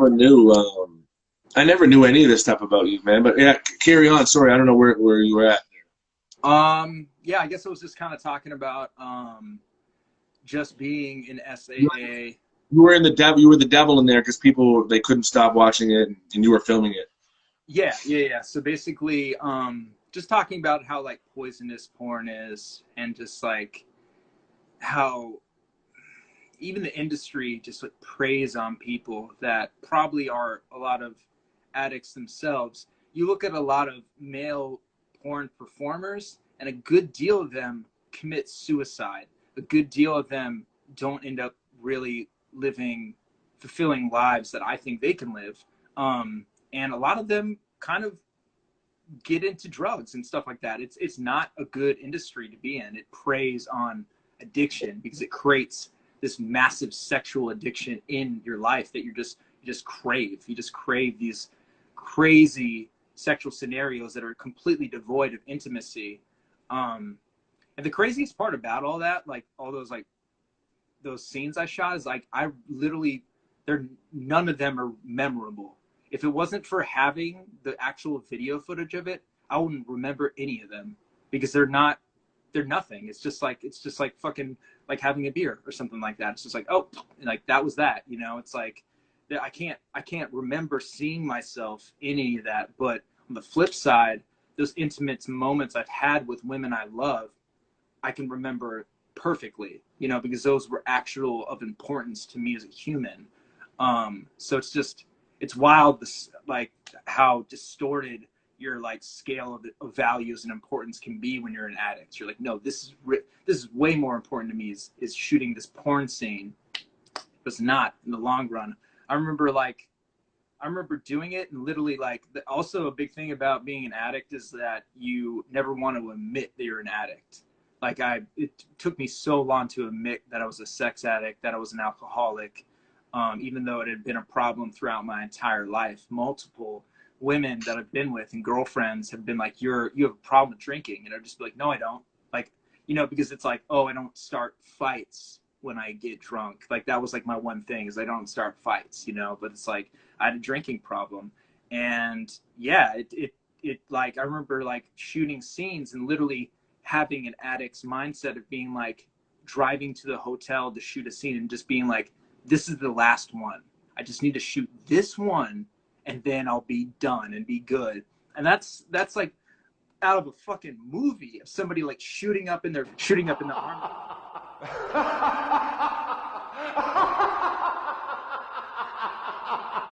never knew. I never knew any of this stuff about you, man. But yeah, carry on. Sorry, I don't know where you were at. Yeah, I guess I was just kind of talking about just being in You SAA. you were in the devil. You were the devil in there because people they couldn't stop watching it, and you were filming it. Yeah. So basically, just talking about how like poisonous porn is, and just like how even the industry just like preys on people that probably are a lot of addicts themselves. You look at a lot of male porn performers, and a good deal of them commit suicide. A good deal of them don't end up really living fulfilling lives that I think they can live. And a lot of them kind of get into drugs and stuff like that. It's not a good industry to be in. It preys on addiction because it creates this massive sexual addiction in your life that you just crave. You just crave these crazy sexual scenarios that are completely devoid of intimacy. And the craziest part about all that, like all those like those scenes I shot, is like I literally none of them are memorable. If it wasn't for having the actual video footage of it, I wouldn't remember any of them because they're nothing. It's just like fucking like having a beer or something like that. It's just like, oh, like that was that, you know. It's like I can't remember seeing myself in any of that. But on the flip side, those intimate moments I've had with women I love, I can remember perfectly, you know, because those were actual of importance to me as a human. So it's wild, this like how distorted your like scale of values and importance can be when you're an addict. You're like, no, this is way more important to me is shooting this porn scene. It's not in the long run. I remember doing it, and literally like also a big thing about being an addict is that you never want to admit that you're an addict. Like it took me so long to admit that I was a sex addict, that I was an alcoholic, even though it had been a problem throughout my entire life. Multiple women that I've been with and girlfriends have been like, you have a problem with drinking. And I'd just be like, no, I don't. Like, you know, because it's like, oh, I don't start fights when I get drunk. Like that was like my one thing is I don't start fights, you know, but it's like I had a drinking problem. And yeah, it like, I remember like shooting scenes and literally having an addict's mindset of being like driving to the hotel to shoot a scene and just being like, this is the last one. I just need to shoot this one and then I'll be done and be good. And that's like out of a fucking movie of somebody like shooting up in the army.